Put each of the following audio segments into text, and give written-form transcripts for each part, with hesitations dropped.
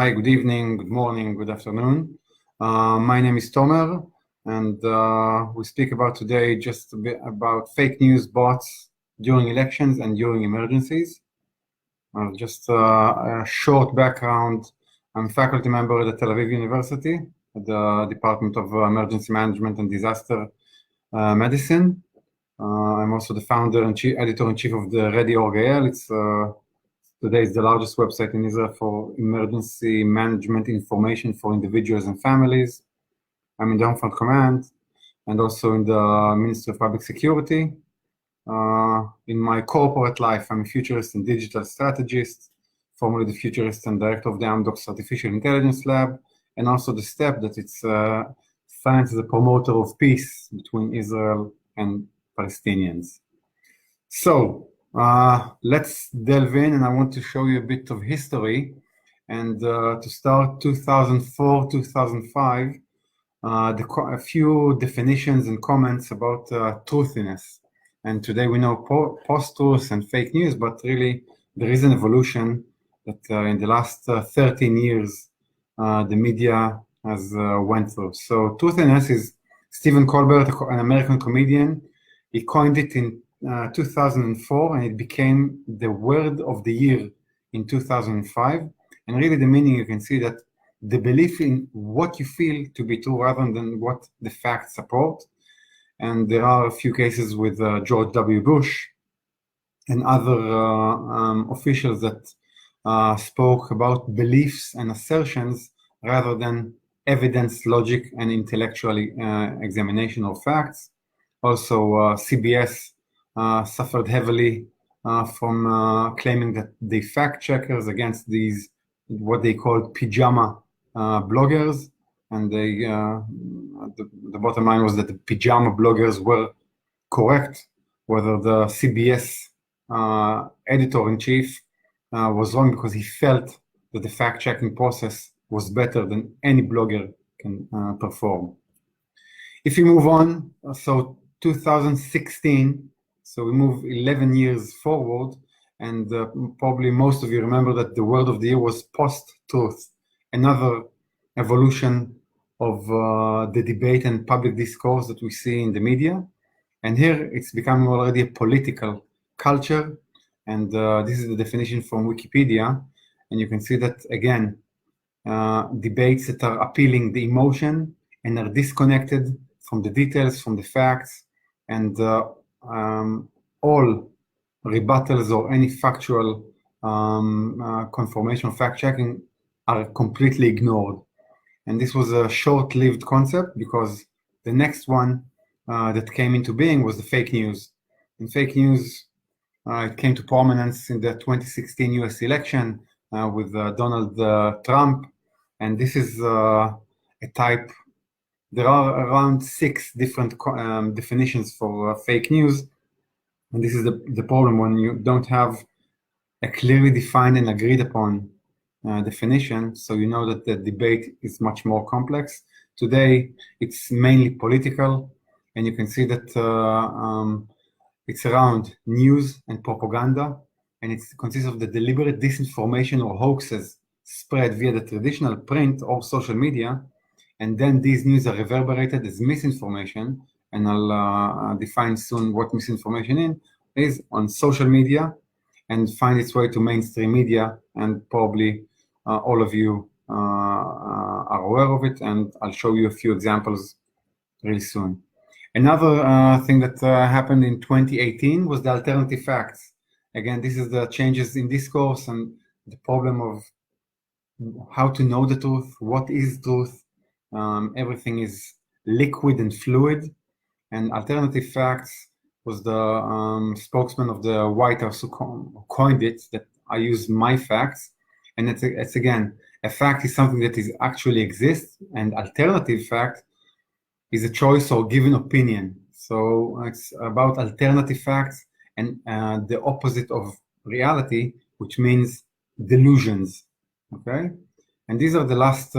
Hi, good evening, good morning, good afternoon. My name is Tomer, and we speak about today just a bit about fake news bots during elections and during emergencies. Just a short background. I'm a faculty member at the Tel Aviv University at the Department of Emergency Management and Disaster Medicine. I'm also the founder and editor-in-chief of the Ready.org.il. Today is the largest website in Israel for emergency management information for individuals and families. I'm in the Home Front Command and also in the Ministry of Public Security. In my corporate life, I'm a futurist and digital strategist, formerly the futurist and director of the Amdocs Artificial Intelligence Lab, and also the STEP that it's science as a promoter of peace between Israel and Palestinians. So, let's delve in, and I want to show you a bit of history. And to start, 2004, 2005, a few definitions and comments about truthiness. And today we know post-truth and fake news, but really there is an evolution that in the last 13 years the media has went through. So truthiness is Stephen Colbert, an American comedian. He coined it in 2004, and it became the word of the year in 2005. And really the meaning, you can see that the belief in what you feel to be true rather than what the facts support. And there are a few cases with George W. Bush and other officials that spoke about beliefs and assertions rather than evidence, logic, and intellectual examination of facts. Also, CBS suffered heavily from claiming that they fact checkers against these, what they called pajama bloggers. And they, the bottom line was that the pajama bloggers were correct, whether the CBS editor-in-chief was wrong because he felt that the fact-checking process was better than any blogger can perform. If we move on, so 2016, so we move 11 years forward, and probably most of you remember that the word of the year was post-truth, another evolution of the debate and public discourse that we see in the media. And here it's becoming already a political culture, and this is the definition from Wikipedia. And you can see that, again, debates that are appealing the emotion and are disconnected from the details, from the facts, and all rebuttals or any factual confirmation or fact-checking are completely ignored. And this was a short-lived concept because the next one that came into being was the fake news. And fake news, it came to prominence in the 2016 US election with Donald Trump. And this is a type. There are around 6 different definitions for fake news. And this is the problem when you don't have a clearly defined and agreed upon definition. So you know that the debate is much more complex. Today, it's mainly political. And you can see that it's around news and propaganda. And it consists of the deliberate disinformation or hoaxes spread via the traditional print or social media. And then these news are reverberated as misinformation, and I'll define soon what misinformation is on social media and find its way to mainstream media, and probably all of you are aware of it, and I'll show you a few examples really soon. Another thing that happened in 2018 was the alternative facts. Again, this is the changes in discourse and the problem of how to know the truth, what is truth. Everything is liquid and fluid, and alternative facts was the spokesman of the White House who coined it, that I use my facts. And it's again, a fact is something that is actually exists, and alternative fact is a choice or given opinion. So it's about alternative facts and the opposite of reality, which means delusions, okay? And these are the last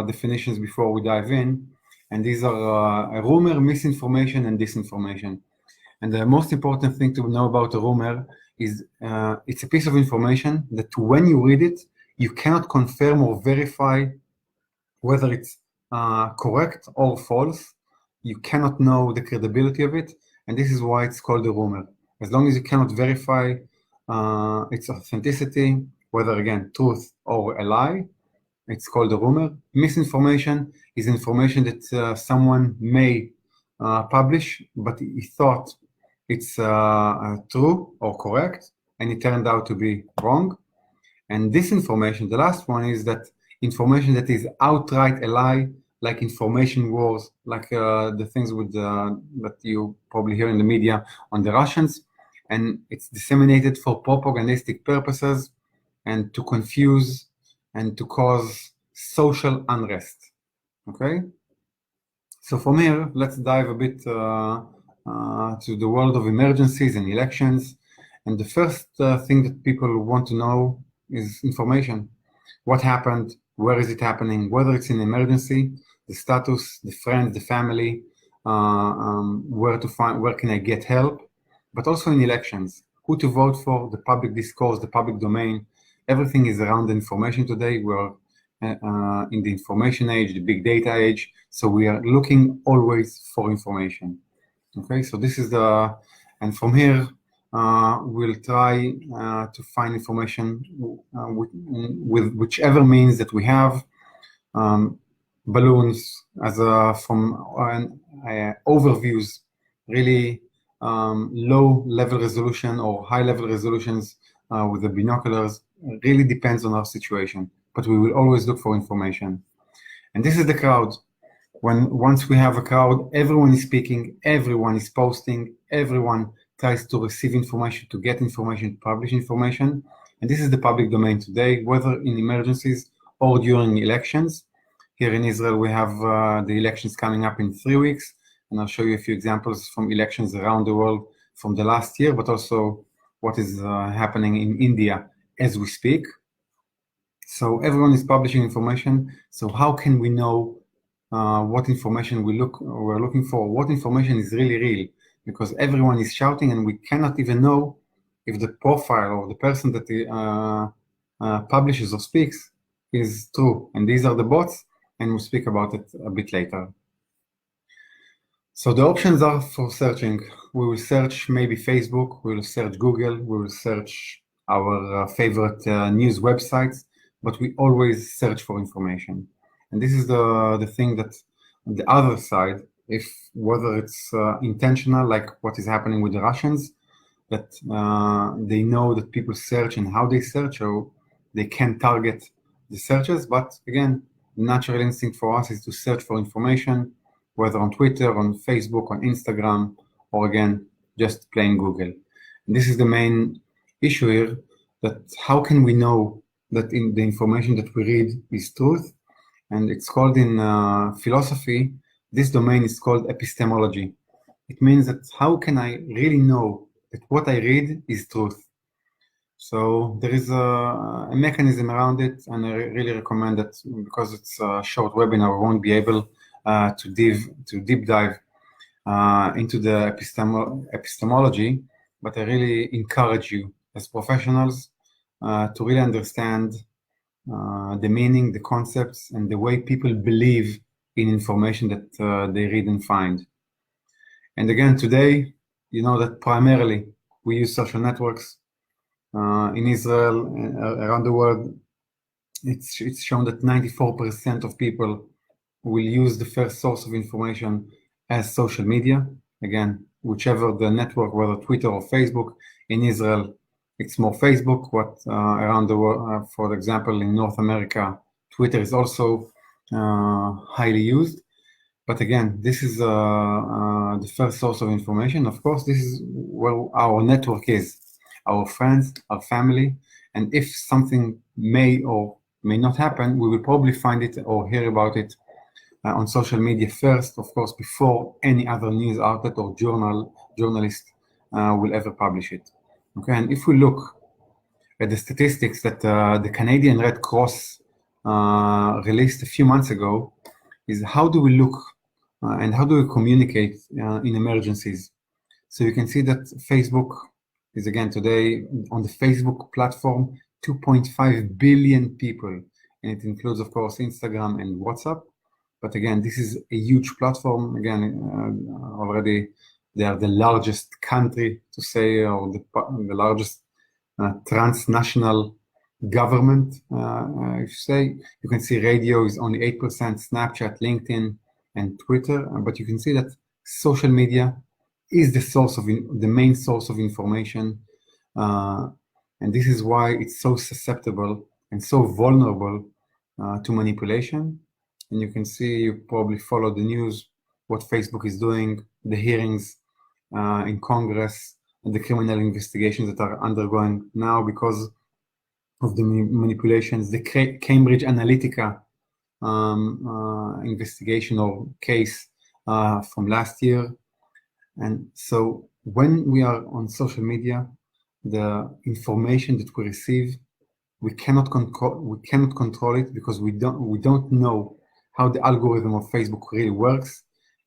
definitions before we dive in. And these are a rumor, misinformation, and disinformation. And the most important thing to know about a rumor is it's a piece of information that when you read it, you cannot confirm or verify whether it's correct or false. You cannot know the credibility of it, and this is why it's called a rumor. As long as you cannot verify its authenticity, whether again truth or a lie, it's called a rumor. Misinformation is information that someone may publish, but he thought it's true or correct, and it turned out to be wrong. And disinformation, the last one, is that information that is outright a lie, like information wars, like the things with that you probably hear in the media on the Russians, and it's disseminated for propagandistic purposes and to confuse and to cause social unrest. Okay? So from here, let's dive a bit to the world of emergencies and elections. And the first thing that people want to know is information. What happened? Where is it happening? Whether it's an emergency, the status, the friends, the family, where can I get help? But also in elections, who to vote for, the public discourse, the public domain. Everything is around the information today. We're in the information age, the big data age. So we are looking always for information. Okay, so this is and from here, we'll try to find information with whichever means that we have. Balloons from overviews, really low level resolution or high level resolutions with the binoculars. It really depends on our situation, but we will always look for information. And this is the crowd. Once we have a crowd, everyone is speaking, everyone is posting, everyone tries to receive information, to get information, to publish information. And this is the public domain today, whether in emergencies or during elections. Here in Israel, we have the elections coming up in 3 weeks, and I'll show you a few examples from elections around the world from the last year, but also what is happening in India as we speak. So everyone is publishing information. So how can we know what information we're looking for? What information is really real? Because everyone is shouting, and we cannot even know if the profile or the person that publishes or speaks is true. And these are the bots, and we'll speak about it a bit later. So the options are for searching. We will search maybe Facebook, we will search Google, we will search our favorite news websites, but we always search for information. And this is the thing that on the other side, whether it's intentional, like what is happening with the Russians, that they know that people search and how they search, or they can target the searches. But again, the natural instinct for us is to search for information, whether on Twitter, on Facebook, on Instagram, or again, just plain Google. And this is the main issue here, that how can we know that in the information that we read is truth? And it's called in philosophy, this domain is called epistemology. It means that how can I really know that what I read is truth? So there is a mechanism around it, and I really recommend that, because it's a short webinar, we won't be able to deep dive into the epistemology, but I really encourage you as professionals to really understand the meaning, the concepts, and the way people believe in information that they read and find. And again, today, you know that primarily we use social networks. In Israel, around the world, it's shown that 94% of people will use the first source of information as social media. Again, whichever the network, whether Twitter or Facebook. In Israel, it's more Facebook. Around the world, for example, in North America, Twitter is also highly used. But again, this is the first source of information. Of course, this is where our network is, our friends, our family. And if something may or may not happen, we will probably find it or hear about it on social media first, of course, before any other news outlet or journalist will ever publish it. Okay, and if we look at the statistics that the Canadian Red Cross released a few months ago, is how do we look and how do we communicate in emergencies? So you can see that Facebook is, again, today on the Facebook platform, 2.5 billion people, and it includes, of course, Instagram and WhatsApp. But again, this is a huge platform. Again, already they are the largest country, to say, or the largest transnational government, if you say. You can see radio is only 8%, Snapchat, LinkedIn, and Twitter. But you can see that social media is the main source of information. And this is why it's so susceptible and so vulnerable to manipulation. And you can see, you probably follow the news, what Facebook is doing, the hearings in Congress, and the criminal investigations that are undergoing now because of the manipulations. The Cambridge Analytica investigation or case from last year. And so when we are on social media, the information that we receive, we cannot control it, because we don't know how the algorithm of Facebook really works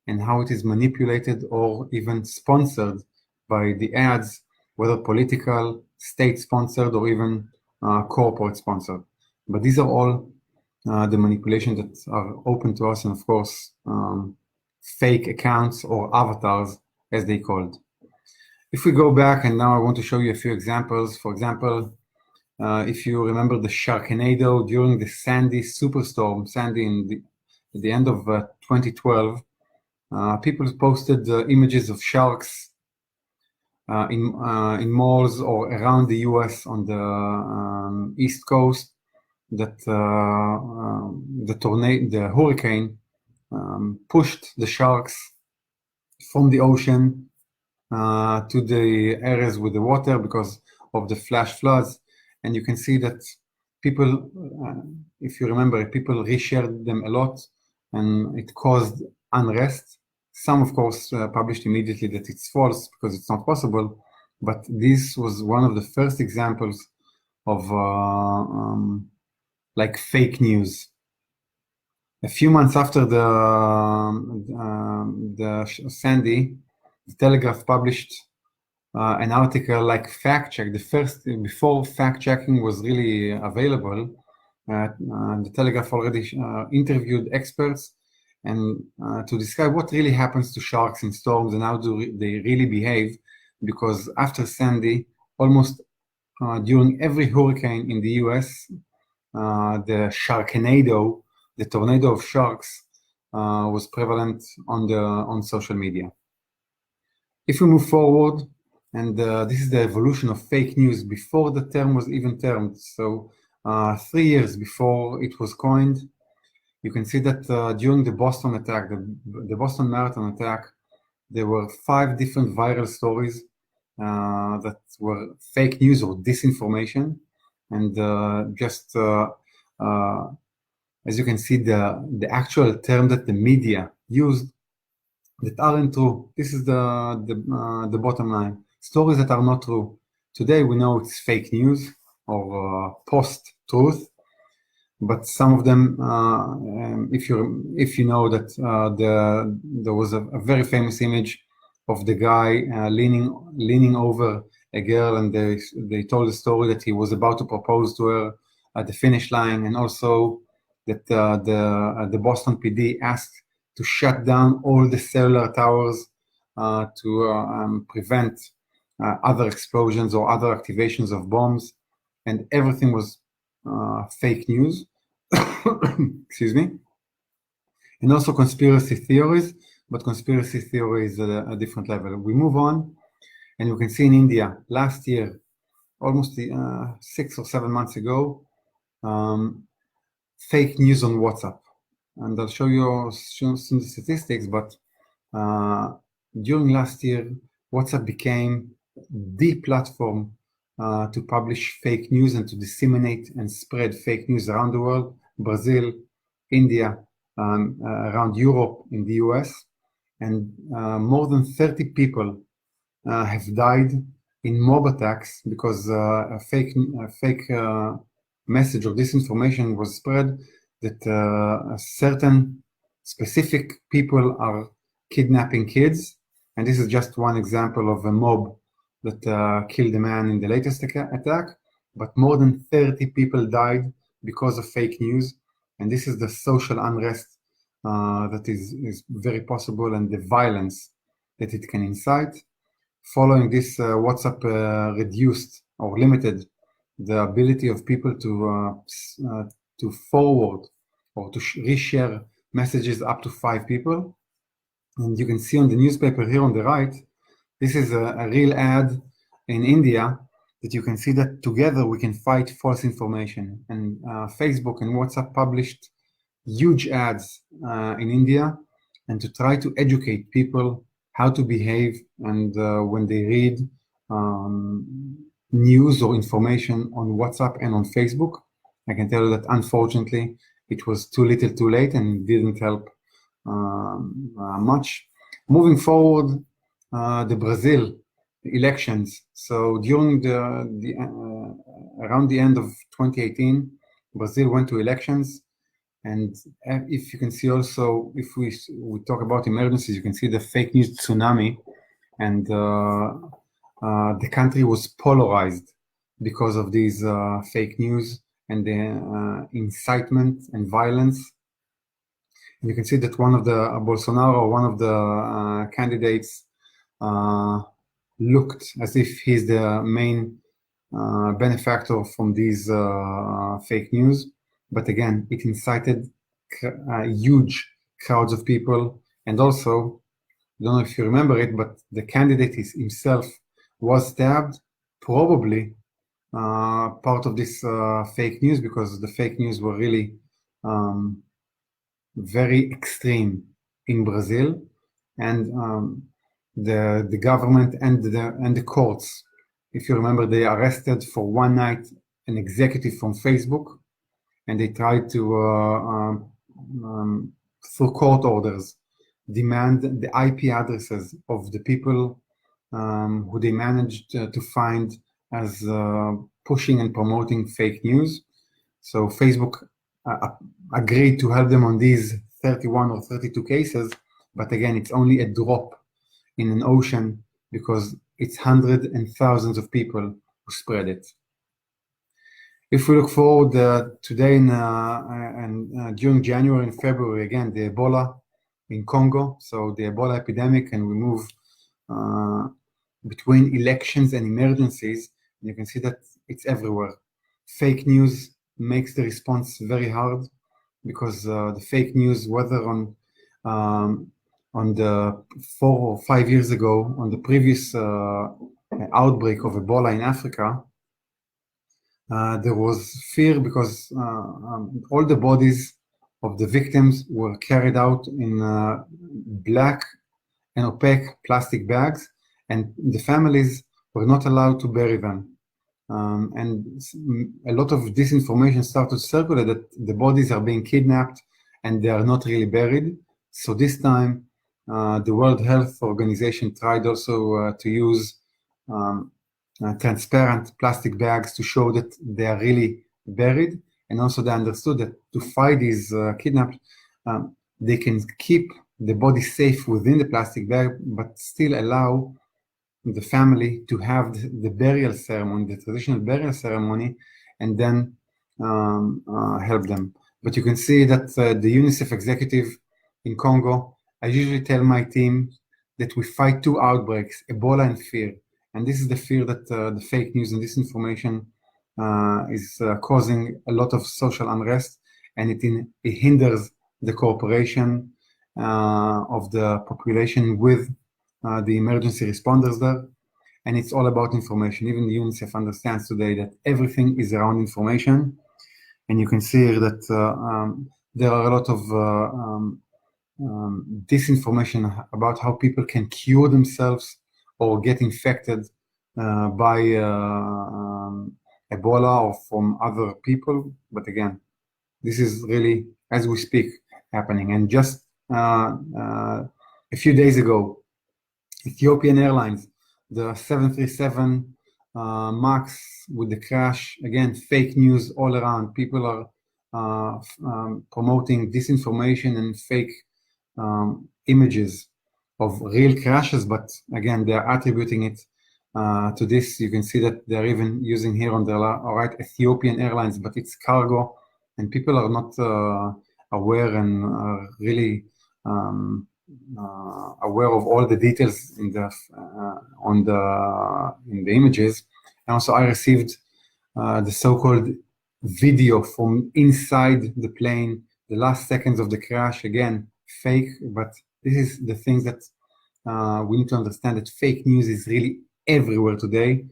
and how it is manipulated or even sponsored by the ads, whether political, state-sponsored, or even corporate sponsored. But these are all the manipulations that are open to us, and of course, fake accounts or avatars, as they called. If we go back, and now I want to show you a few examples. For example, if you remember the Sharknado during the Sandy superstorm, Sandy at the end of 2012, people posted images of sharks in malls or around the US on the East Coast, that the hurricane pushed the sharks from the ocean to the areas with the water because of the flash floods. And you can see that people, if you remember, people reshared them a lot, and it caused unrest. Some, of course, published immediately that it's false because it's not possible, but this was one of the first examples of like fake news. A few months after the Sandy, the Telegraph published an article like fact check. Before fact checking was really available, the Telegraph already interviewed experts and to describe what really happens to sharks in storms and how they really behave. Because after Sandy, almost during every hurricane in the US, the Sharknado, the tornado of sharks, was prevalent on social media. If we move forward, and this is the evolution of fake news before the term was even termed. So 3 years before it was coined, you can see that during the Boston attack, the Boston Marathon attack, there were 5 different viral stories that were fake news or disinformation. And as you can see, the actual term that the media used that aren't true. This is the bottom line. Stories that are not true. Today we know it's fake news or post-truth, but some of them, if you know that there was a very famous image of the guy leaning over a girl, and they told the story that he was about to propose to her at the finish line, and also that the Boston PD asked to shut down all the cellular towers to prevent other explosions or other activations of bombs, and everything was fake news. Excuse me. And also conspiracy theories, but conspiracy theory is a different level. We move on, and you can see in India last year, almost 6 or 7 months ago, fake news on WhatsApp. And I'll show you some statistics, but during last year, WhatsApp became the platform to publish fake news and to disseminate and spread fake news around the world. Brazil, India, around Europe, in the US, and more than 30 people have died in mob attacks because a fake message or disinformation was spread that certain specific people are kidnapping kids. And this is just one example of a mob that killed a man in the latest attack. but more than 30 people died because of fake news. And this is the social unrest that is very possible, and the violence that it can incite. Following this, WhatsApp reduced or limited the ability of people to forward or to reshare messages up to 5 people. And you can see on the newspaper here on the right, this is a real ad in India that you can see that together we can fight false information. And Facebook and WhatsApp published huge ads in India, and to try to educate people how to behave, and when they read news or information on WhatsApp and on Facebook. I can tell you that unfortunately it was too little too late, and didn't help much. Moving forward, the Brazil elections. So during around the end of 2018, Brazil went to elections. And if you can see also, if we talk about emergencies, you can see the fake news tsunami, and the country was polarized because of these fake news and the incitement and violence. And you can see that one of the Bolsonaro, one of the candidates, looked as if he's the main benefactor from these fake news. But again, it incited huge crowds of people. And also, I don't know if you remember it, but the candidate himself was stabbed, probably part of this fake news, because the fake news were really very extreme in Brazil. And the government and the courts, if you remember, they arrested for one night an executive from Facebook, and they tried to, through court orders, demand the IP addresses of the people who they managed to find as pushing and promoting fake news. So Facebook agreed to help them on these 31 or 32 cases, but again, it's only a drop in an ocean, because it's hundreds and thousands of people who spread it. If we look forward today and during January and February, again, the Ebola in Congo, so the Ebola epidemic, and we move between elections and emergencies, and you can see that it's everywhere. Fake news makes the response very hard, because the fake news, whether on the 4 or 5 years ago, on the previous outbreak of Ebola in Africa, there was fear because all the bodies of the victims were carried out in black and opaque plastic bags, and the families were not allowed to bury them. And a lot of disinformation started to circulate that the bodies are being kidnapped and they are not really buried. So this time, the World Health Organization tried also to use transparent plastic bags to show that they are really buried, and also they understood that to fight these kidnapped, they can keep the body safe within the plastic bag, but still allow the family to have the burial ceremony, the traditional burial ceremony, and then help them. But you can see that the UNICEF executive in Congo, I usually tell my team that we fight 2 outbreaks, Ebola and fear. And this is the fear that the fake news and disinformation is causing a lot of social unrest, and it hinders the cooperation of the population with the emergency responders there. And it's all about information. Even the UNICEF understands today that everything is around information. And you can see here that there are a lot of disinformation about how people can cure themselves or get infected by Ebola or from other people. But again, this is really, as we speak, happening. And just a few days ago, Ethiopian Airlines, the 737 MAX with the crash, again, fake news all around. People are promoting disinformation and fake images of real crashes, but again, they are attributing it to this. You can see that they're even using here on the right Ethiopian Airlines, but it's cargo, and people are not aware and are really aware of all the details in the in the images. And also, I received the so-called video from inside the plane, the last seconds of the crash. Again, fake, but this is the thing that we need to understand, that fake news is really everywhere today,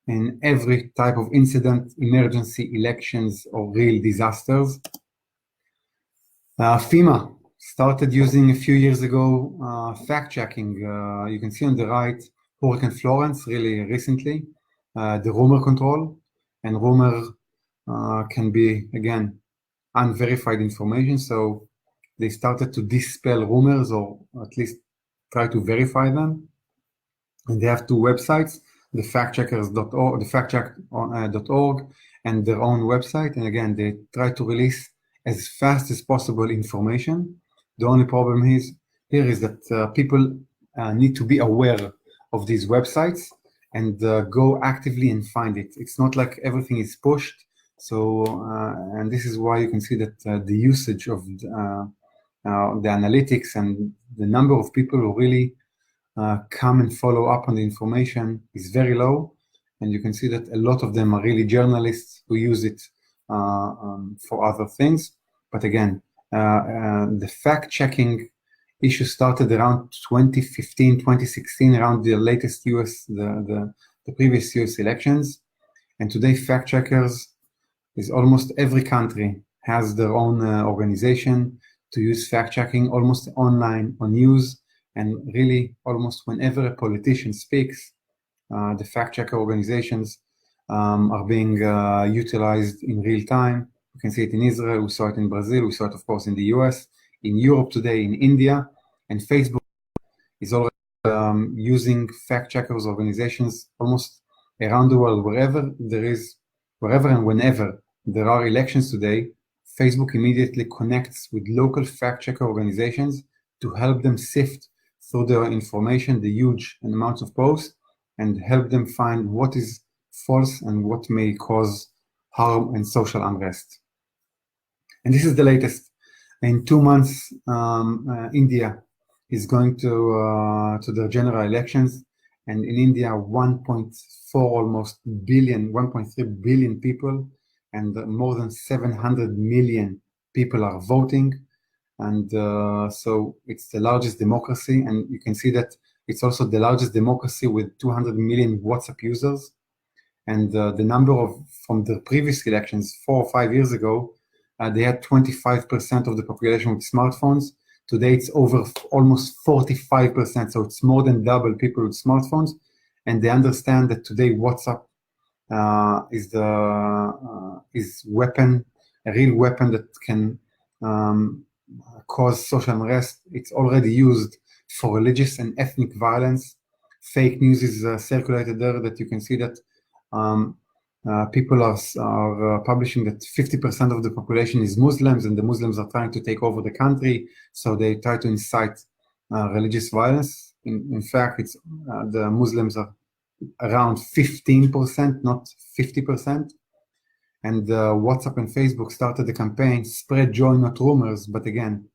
in every type of incident, emergency, elections, or real disasters. FEMA started using a few years ago fact-checking. You can see on the right, Hurricane Florence, really recently, the rumor control, and rumor can be, again, unverified information. So they started to dispel rumors, or at least try to verify them. And they have two websites, the factcheckers.org, the factcheck.org, and their own website. And again, they try to release as fast as possible information. The only problem here is that people need to be aware of these websites and go actively and find it. It's not like everything is pushed. So, and this is why you can see that the usage of the analytics and the number of people who really come and follow up on the information is very low. And you can see that a lot of them are really journalists who use it for other things. But again, the fact-checking issue started around 2015, 2016, around the latest the previous US elections. And today, fact-checkers is almost every country has their own organization to use fact-checking, almost online on news. And really, almost whenever a politician speaks, the fact-checker organizations are being utilized in real time. You can see it in Israel, we saw it in Brazil, we saw it, of course, in the US, in Europe today, in India, and Facebook is already using fact-checkers organizations almost around the world. Wherever and whenever there are elections today, Facebook immediately connects with local fact-checker organizations to help them sift through the information, the huge amounts of posts, and help them find what is false and what may cause harm and social unrest. And this is the latest. In 2 months, India is going to the general elections, and in India, 1.4 almost billion, 1.3 billion people, and more than 700 million people are voting. And so it's the largest democracy, and you can see that it's also the largest democracy with 200 million WhatsApp users. And the number from the previous elections 4 or 5 years ago, they had 25% of the population with smartphones. Today it's over almost 45%, so it's more than double people with smartphones. And they understand that today WhatsApp is weapon, a real weapon that can cause social unrest. It's already used for religious and ethnic violence. Fake news is circulated there, that you can see that people are publishing that 50% of the population is Muslims, and the Muslims are trying to take over the country, so they try to incite religious violence. In fact, it's the Muslims are around 15%, not 50%. And WhatsApp and Facebook started the campaign, spread joy, not rumors. But again,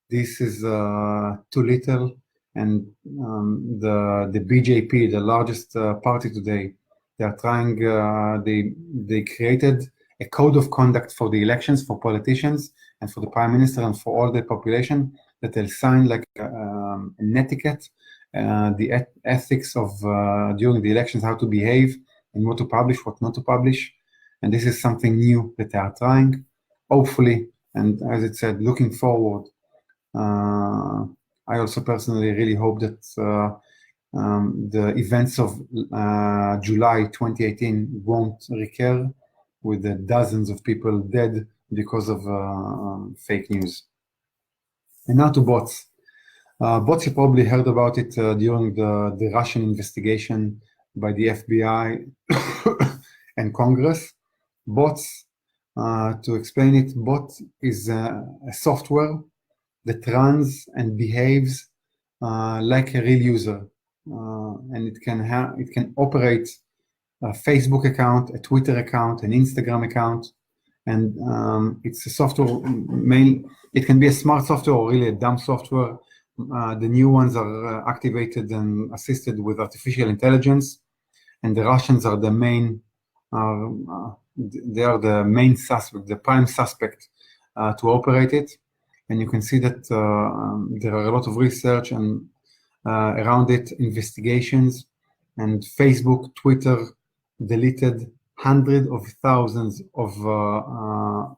this is too little. And the BJP, the largest party today, they are trying, they created a code of conduct for the elections, for politicians, and for the prime minister, and for all the population, that they'll sign like an etiquette, the ethics of during the elections, how to behave, and what to publish, what not to publish. And this is something new that they are trying, hopefully. And as it said, looking forward, I also personally really hope that the events of July 2018 won't recur, with the dozens of people dead because of fake news. And now to bots. Bots, you probably heard about it during the Russian investigation by the FBI and Congress. Bots, to explain it, bot is a software that runs and behaves like a real user. and it can operate a Facebook account, a Twitter account, an Instagram account, and it's a software. It can be a smart software or really a dumb software. The new ones are activated and assisted with artificial intelligence, and the Russians are the main. They are the main suspect, the prime suspect to operate it. And you can see that there are a lot of research and around it, investigations, and Facebook, Twitter deleted hundreds of thousands of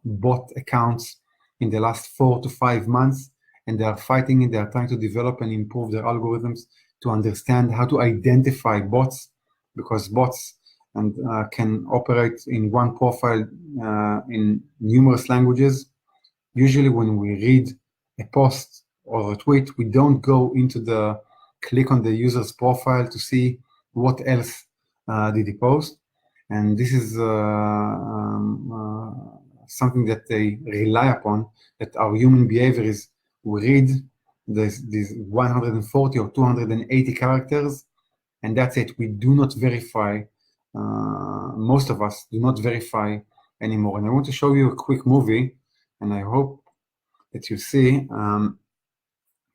bot accounts in the last 4 to 5 months, and they are fighting it. They are trying to develop and improve their algorithms to understand how to identify bots, because bots can operate in one profile in numerous languages. Usually when we read a post or a tweet, we don't go into click on the user's profile to see what else did he post. And this is something that they rely upon, that our human behavior is we read these 140 or 280 characters, and that's it. We do not verify. Most of us do not verify anymore. And I want to show you a quick movie, and I hope that you see.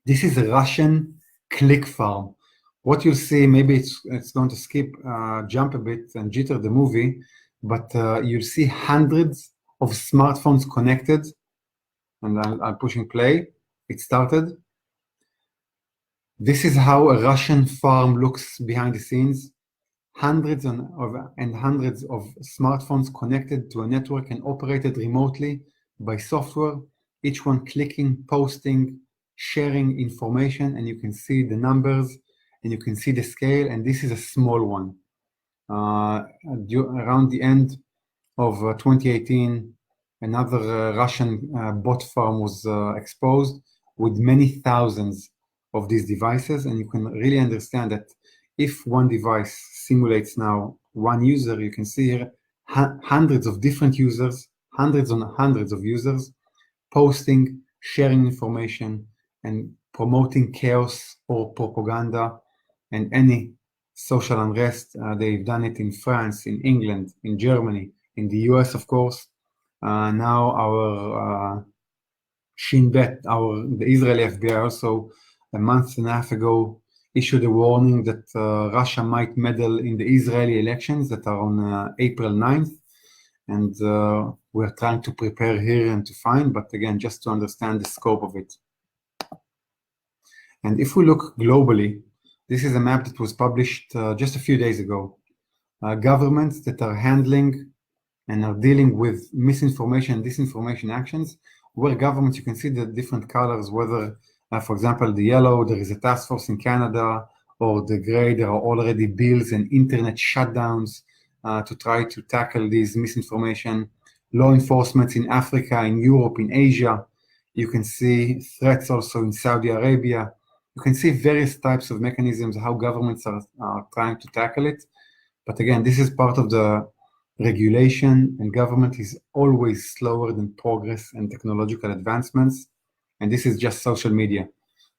This is a Russian click farm. What you'll see, maybe it's going to jump a bit and jitter the movie, but you'll see hundreds of smartphones connected, and I'm pushing play. It started. This is how a Russian farm looks behind the scenes. Hundreds and hundreds of smartphones connected to a network and operated remotely by software, each one clicking, posting, sharing information, and you can see the numbers and you can see the scale, and this is a small one. Around the end of 2018, another Russian bot farm was exposed with many thousands of these devices, and you can really understand that if one device simulates now one user, you can see here hundreds of different users, hundreds and hundreds of users posting, sharing information, and promoting chaos or propaganda and any social unrest. They've done it in France, in England, in Germany, in the US, of course. Now our Shin Bet, the Israeli FBI, also a month and a half ago issued a warning that Russia might meddle in the Israeli elections that are on April 9th. And we're trying to prepare here and to find, but again, just to understand the scope of it. And if we look globally, this is a map that was published just a few days ago. Governments that are handling and are dealing with misinformation and disinformation actions, where governments, you can see the different colors, whether, for example, the yellow, there is a task force in Canada, or the gray, there are already bills and internet shutdowns to try to tackle these misinformation. Law enforcement in Africa, in Europe, in Asia. You can see threats also in Saudi Arabia. You can see various types of mechanisms, how governments are trying to tackle it. But again, this is part of the regulation, and government is always slower than progress and technological advancements. And this is just social media.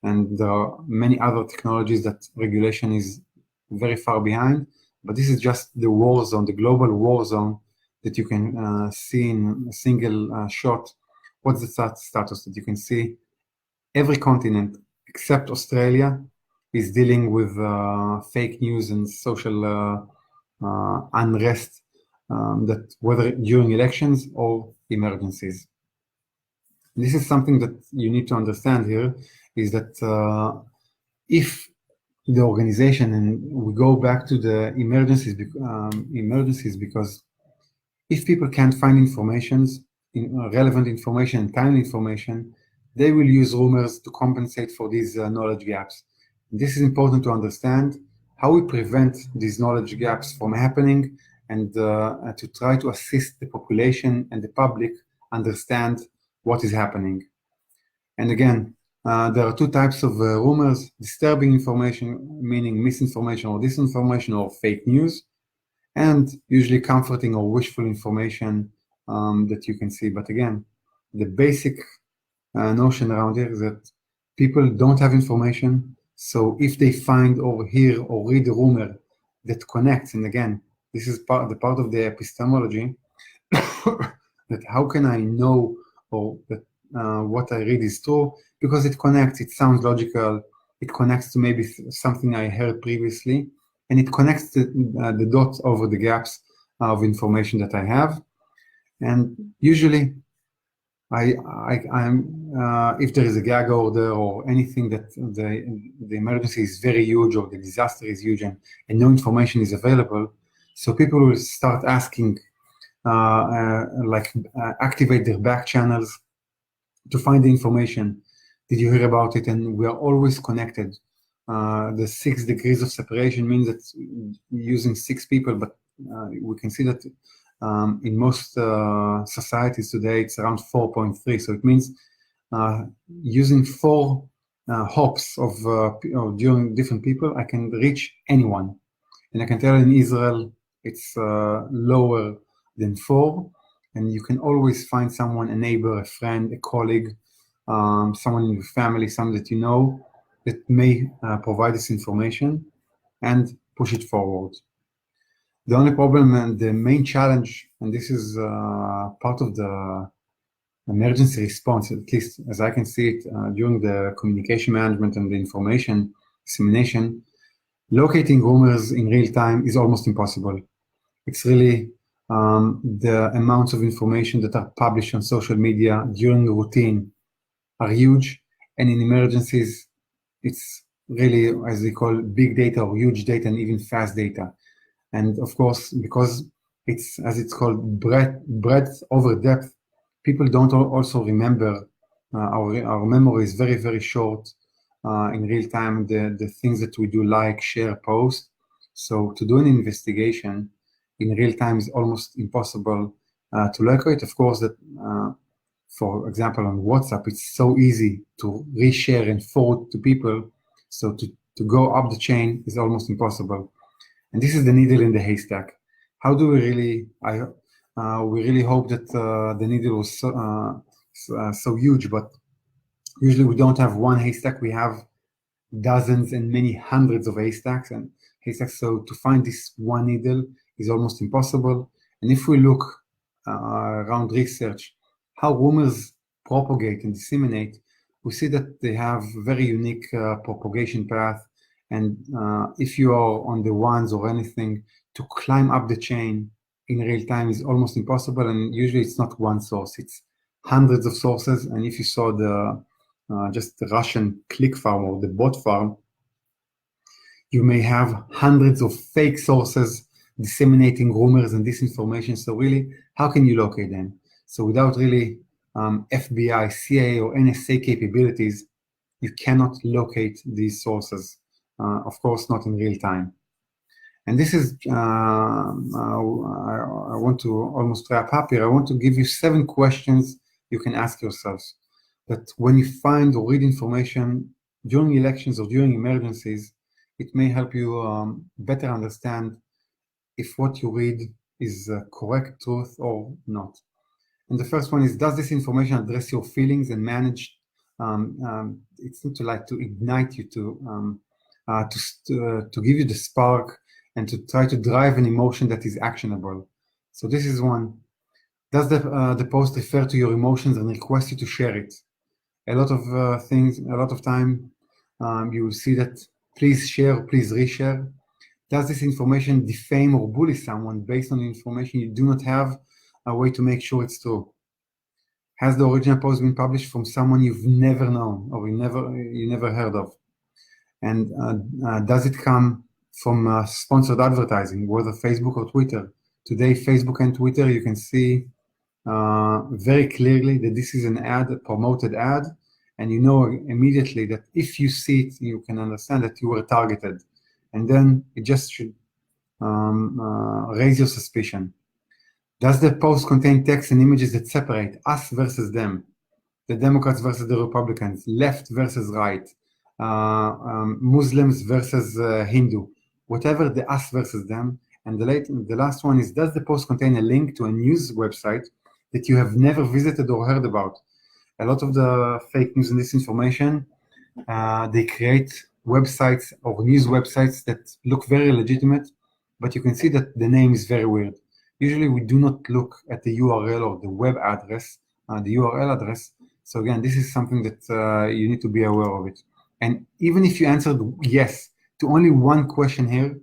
And there are many other technologies that regulation is very far behind. But this is just the war zone, the global war zone that you can see in a single shot. What's the status that you can see? Every continent except Australia is dealing with fake news and social unrest, that whether during elections or emergencies. This is something that you need to understand here, is that if the organization, and we go back to the emergencies, because if people can't find relevant information and timely information, they will use rumors to compensate for these knowledge gaps. This is important to understand how we prevent these knowledge gaps from happening, and to try to assist the population and the public understand what is happening. And again, there are two types of rumors: disturbing information, meaning misinformation or disinformation or fake news, and usually comforting or wishful information that you can see. But again, the basic notion around here is that people don't have information, So if they find or hear or read a rumor that connects, and again, this is part of the epistemology, that how can I know or that what I read is true? Because it connects, it sounds logical, it connects to maybe something I heard previously, and it connects the dots over the gaps of information that I have. And usually, if there is a gag order or anything that the emergency is very huge or the disaster is huge and no information is available, so people will start asking, activate their back channels to find the information. Did you hear about it? And we are always connected. The 6 degrees of separation means that using 6 people, but we can see that in most societies today, it's around 4.3. So it means using 4 hops of during different people, I can reach anyone. And I can tell in Israel, it's lower than 4. And you can always find someone, a neighbor, a friend, a colleague, someone in your family, someone that you know that may provide this information and push it forward. The only problem and the main challenge, and this is part of the emergency response, at least as I can see it during the communication management and the information dissemination, locating rumors in real time is almost impossible. It's really the amounts of information that are published on social media during the routine are huge, and in emergencies, it's really, as they call, big data or huge data and even fast data. And of course, because it's, as it's called, breadth over depth, people don't also remember. Our memory is very, very short in real time, the things that we do, like, share, post. So to do an investigation in real time is almost impossible to locate. Of course, that for example, on WhatsApp, it's so easy to reshare and forward to people. So to go up the chain is almost impossible. And this is the needle in the haystack. How do we really, we really hope that the needle was so huge, but usually we don't have one haystack, we have dozens and many hundreds of haystacks. So to find this one needle is almost impossible. And if we look around research, how rumors propagate and disseminate, we see that they have very unique propagation path. And if you are on the ones or anything, to climb up the chain in real time is almost impossible. And usually it's not one source, it's hundreds of sources. And if you saw the just the Russian click farm or the bot farm, you may have hundreds of fake sources disseminating rumors and disinformation. So really, how can you locate them? So without really FBI, CIA, or NSA capabilities, you cannot locate these sources. Of course, not in real time. And this is, I want to almost wrap up here. I want to give you 7 questions you can ask yourselves. That when you find or read information during elections or during emergencies, it may help you better understand if what you read is correct truth or not. And the first one is, does this information address your feelings and manage? It's not to ignite you, to give you the spark and to try to drive an emotion that is actionable. So this is one. Does the post refer to your emotions and request you to share it? A lot of time, you will see that please share, please reshare. Does this information defame or bully someone based on the information you do not have a way to make sure it's true? Has the original post been published from someone you've never known or you never heard of? And does it come from sponsored advertising, whether Facebook or Twitter? Today, Facebook and Twitter, you can see very clearly that this is an ad, a promoted ad, and you know immediately that if you see it, you can understand that you were targeted. And then it just should raise your suspicion. Does the post contain text and images that separate us versus them, the Democrats versus the Republicans, left versus right, Muslims versus Hindu, whatever the us versus them? And the last one is, does the post contain a link to a news website that you have never visited or heard about? A lot of the fake news and disinformation, they create websites or news websites that look very legitimate, but you can see that the name is very weird. Usually we do not look at the URL or the web address, the URL address. So again, this is something that you need to be aware of it. And even if you answered yes to only one question here,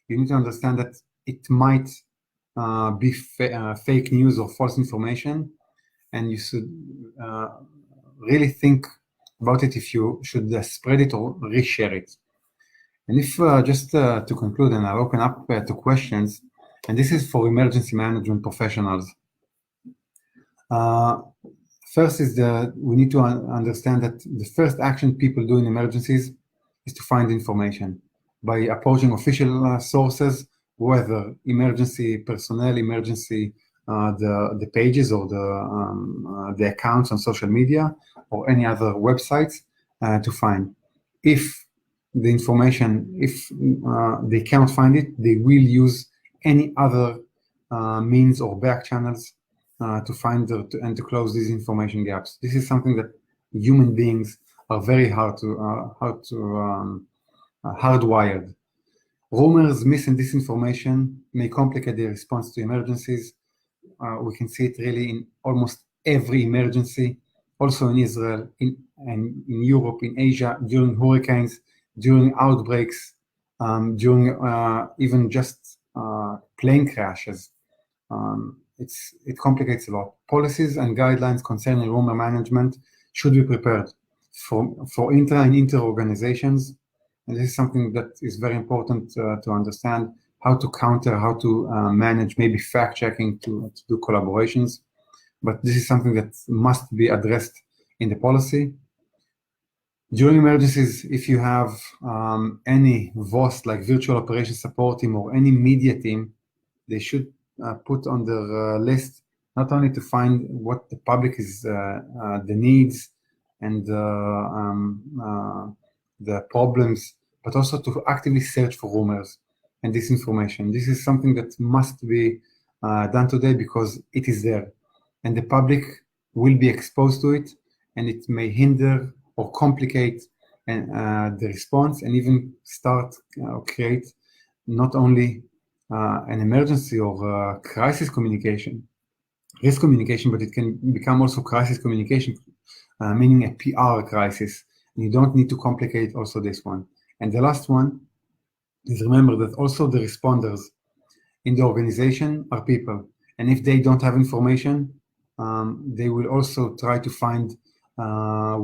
you need to understand that it might be fake news or false information, and you should really think about it if you should spread it or reshare it. And if just to conclude, and I'll open up to questions, and this is for emergency management professionals. First is we need to understand that the first action people do in emergencies is to find information by approaching official sources, whether emergency personnel, the pages or the accounts on social media or any other websites to find. If the information, if they cannot find it, they will use any other means or back channels to find and to close these information gaps. This is something that human beings are very hardwired. Rumors, mis and disinformation may complicate the response to emergencies. We can see it really in almost every emergency, also in Israel, in Europe, in Asia, during hurricanes, during outbreaks, during even just plane crashes. It complicates a lot. Policies and guidelines concerning rumor management should be prepared for intra and inter-organizations. And this is something that is very important to understand, how to counter, how to manage, maybe fact-checking to do collaborations. But this is something that must be addressed in the policy. During emergencies, if you have any VOS, like Virtual Operations Support Team, or any media team, they should put on their list not only to find what the public is, the needs and the problems, but also to actively search for rumors and disinformation. This is something that must be done today because it is there, and the public will be exposed to it, and it may hinder or complicate the response, and even start create not only an emergency or crisis communication, risk communication, but it can become also crisis communication, meaning a PR crisis. And you don't need to complicate also this one. And the last one is, remember that also the responders in the organization are people. And if they don't have information, they will also try to find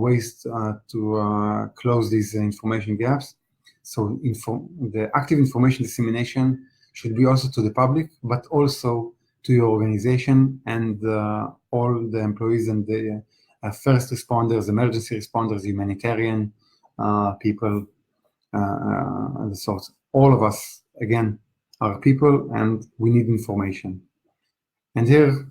ways to close these information gaps. So the active information dissemination should be also to the public, but also to your organization and all the employees and the first responders, emergency responders, humanitarian people, and the sorts. All of us, again, are people, and we need information. And here